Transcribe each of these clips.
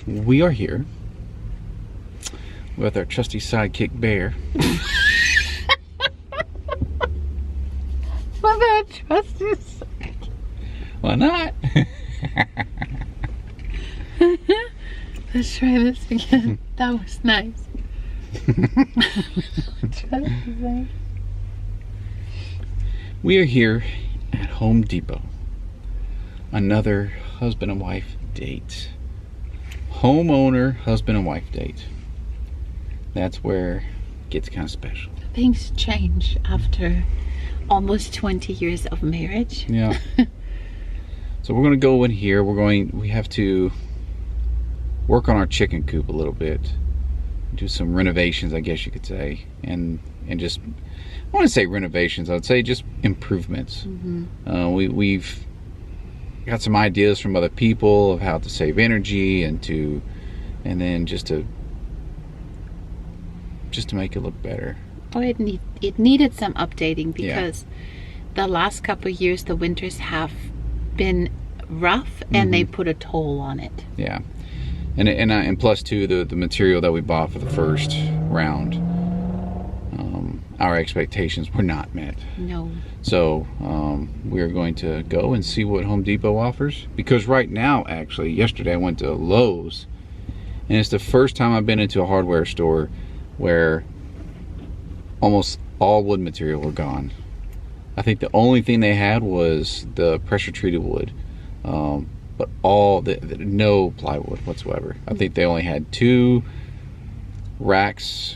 We are here with our trusty sidekick Bear. With our trusty sidekick. Why not? Let's try this again. That was nice. We are here at Home Depot. Another husband and wife date. Homeowner husband and wife date. That's where it gets kind of special. Things change after almost 20 years of marriage. Yeah. So we're going to go in here. We have to work on our chicken coop a little bit. Do some renovations, I guess you could say. And just, I want to say renovations. I would say just improvements. Mm-hmm. We've got some ideas from other people of how to save energy and then just to make it look better. Oh, it needed some updating because the last couple of years the winters have been rough and they put a toll on it. Yeah, and plus too the material that we bought for the first round, our expectations were not met. No. So we're going to go and see what Home Depot offers, because right now, actually, yesterday I went to Lowe's, and it's the first time I've been into a hardware store where almost all wood material were gone. I think the only thing they had was the pressure treated wood, but no plywood whatsoever. I think they only had 2 racks.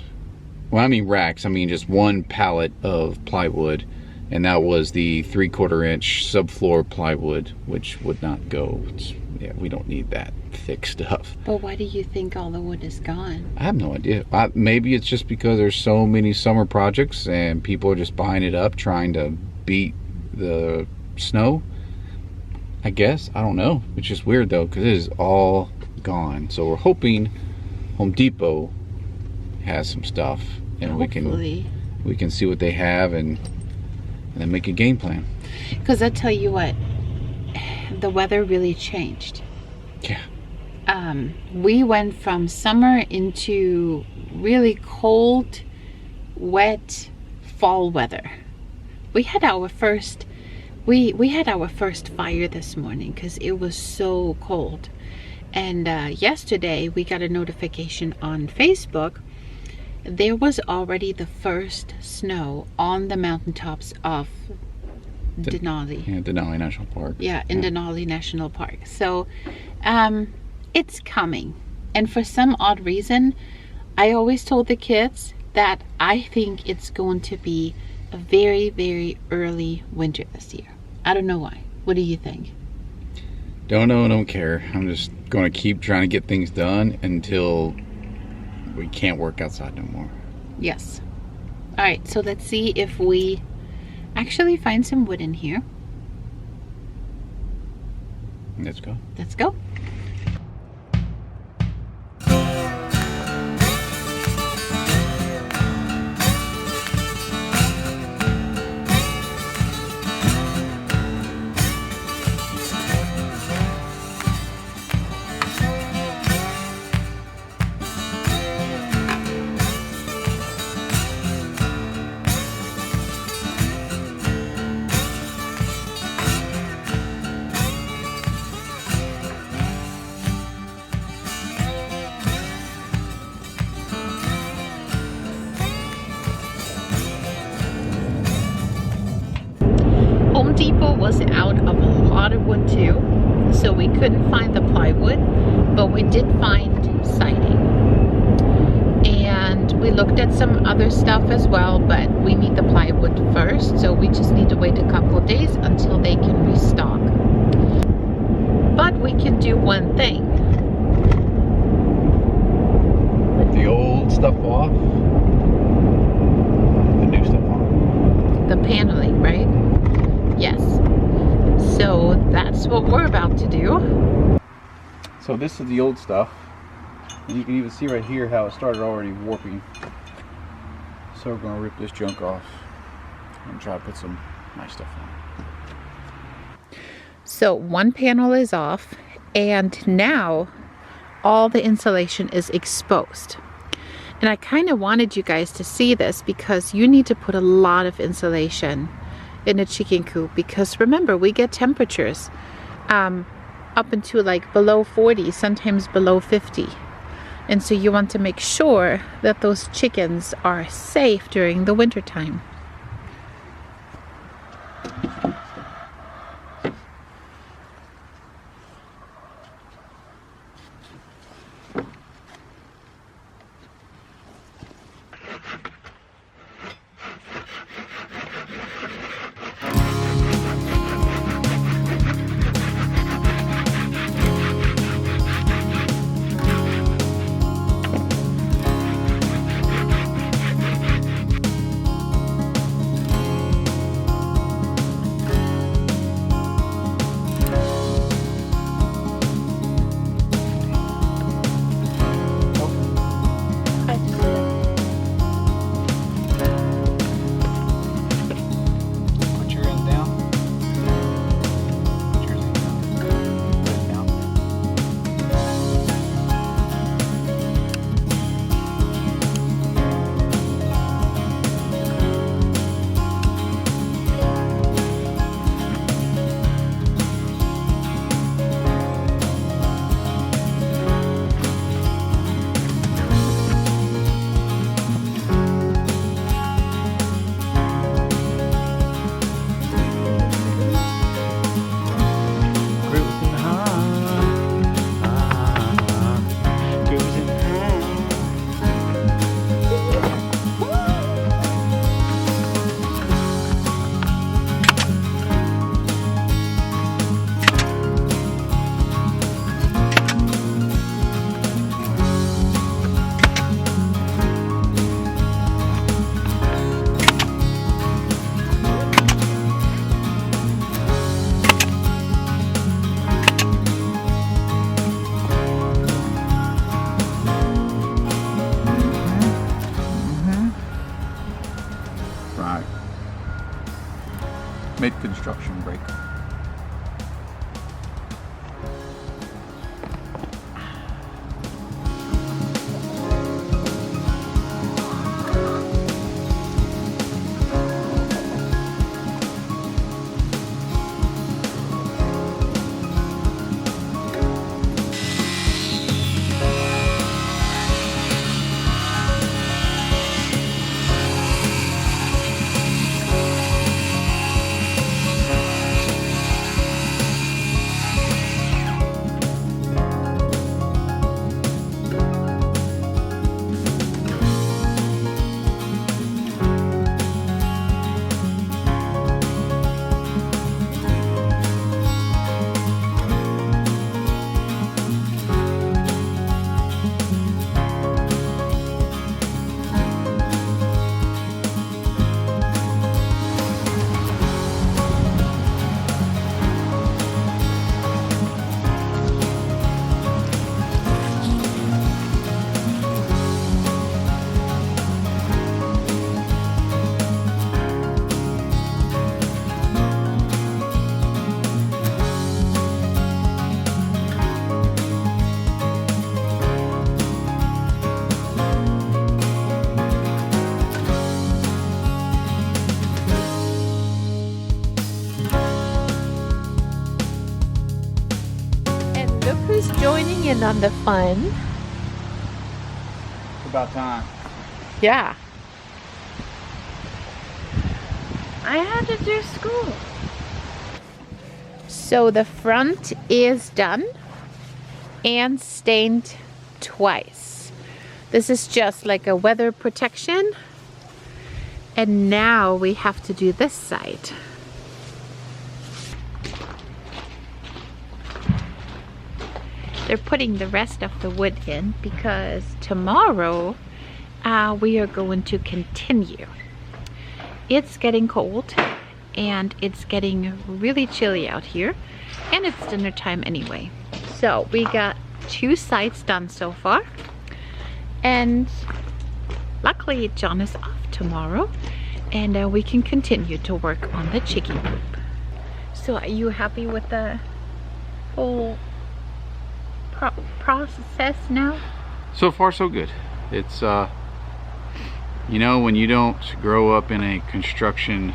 Well, I mean racks, I mean just one pallet of plywood, and that was the 3/4 inch subfloor plywood, which would not go. We don't need that thick stuff. But why do you think all the wood is gone? I have no idea. Maybe it's just because there's so many summer projects and people are just buying it up, trying to beat the snow. I guess. I don't know. It's just weird though, because it is all gone. So we're hoping Home Depot has some stuff, and hopefully we can see what they have and then make a game plan. Because I tell you what, the weather really changed. Yeah. We went from summer into really cold, wet fall weather. We had our first fire this morning because it was so cold. And yesterday we got a notification on Facebook. There was already the first snow on the mountaintops of Denali. Yeah, Denali National Park. Yeah, in Denali National Park. So it's coming. And for some odd reason, I always told the kids that I think it's going to be a very, very early winter this year. I don't know why. What do you think? Don't know, don't care. I'm just going to keep trying to get things done until we can't work outside no more. Yes. All right, so let's see if we actually find some wood in here. Let's go. Let's go. Depot was out of a lot of wood too, so we couldn't find the plywood, but we did find siding. And we looked at some other stuff as well, but we need the plywood first, so we just need to wait a couple of days until they can restock. But we can do one thing. Rip the old stuff off, the new stuff on. The paneling, right? Yes. So that's what we're about to do. So this is the old stuff. And you can even see right here how it started already warping. So we're going to rip this junk off and try to put some nice stuff on. So one panel is off, and now all the insulation is exposed. And I kind of wanted you guys to see this because you need to put a lot of insulation in a chicken coop, because remember, we get temperatures up into like below 40, sometimes below 50. And so you want to make sure that those chickens are safe during the winter time. Mid-construction break. Joining in on the fun. It's about time. Yeah. I had to do school. So the front is done and stained twice. This is just like a weather protection. And now we have to do this side. They're putting the rest of the wood in because tomorrow we are going to continue. It's getting cold and it's getting really chilly out here, and it's dinner time anyway. So we got 2 sides done so far, and luckily John is off tomorrow and we can continue to work on the chicken coop. So are you happy with the whole process now? So far so good. It's you know, when you don't grow up in a construction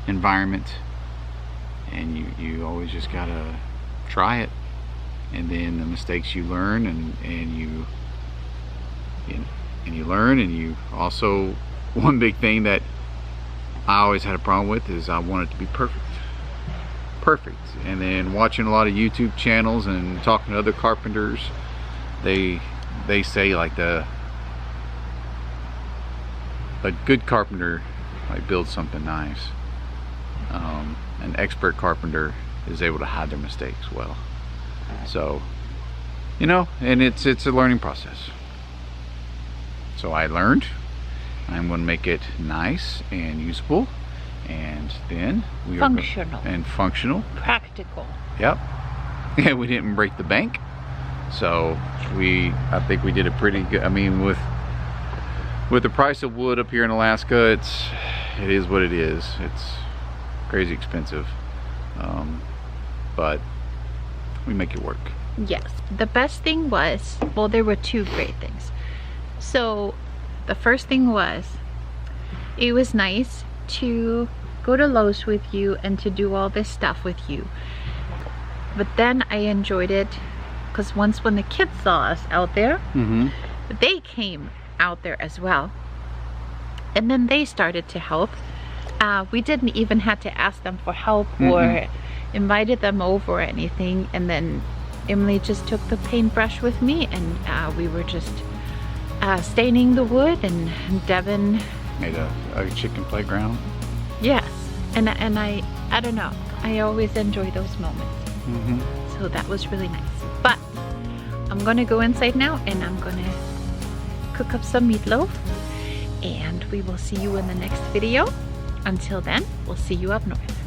environment, and you always just gotta try it, and then the mistakes you learn, and you learn, and you also, one big thing that I always had a problem with is I want it to be perfect. And then watching a lot of YouTube channels and talking to other carpenters, they say like a good carpenter like builds something nice. An expert carpenter is able to hide their mistakes well. So, you know, and it's a learning process. So I learned. I'm going to make it nice and usable, and then we are functional, practical. Yep. And we didn't break the bank, so I think we did a pretty good. I mean, with the price of wood up here in Alaska, it is what it is. It's crazy expensive, but we make it work. Yes, the best thing was, well, there were 2 great things. So the first thing was, it was nice to go to Lowe's with you and to do all this stuff with you. But then I enjoyed it because once when the kids saw us out there, they came out there as well, and then they started to help. We didn't even have to ask them for help or invited them over or anything, and then Emily just took the paintbrush with me, and we were just staining the wood, and Devin made a chicken playground. Yes, and I don't know, I always enjoy those moments. So that was really nice. But I'm gonna go inside now and I'm gonna cook up some meatloaf, and we will see you in the next video. Until then, we'll see you up north.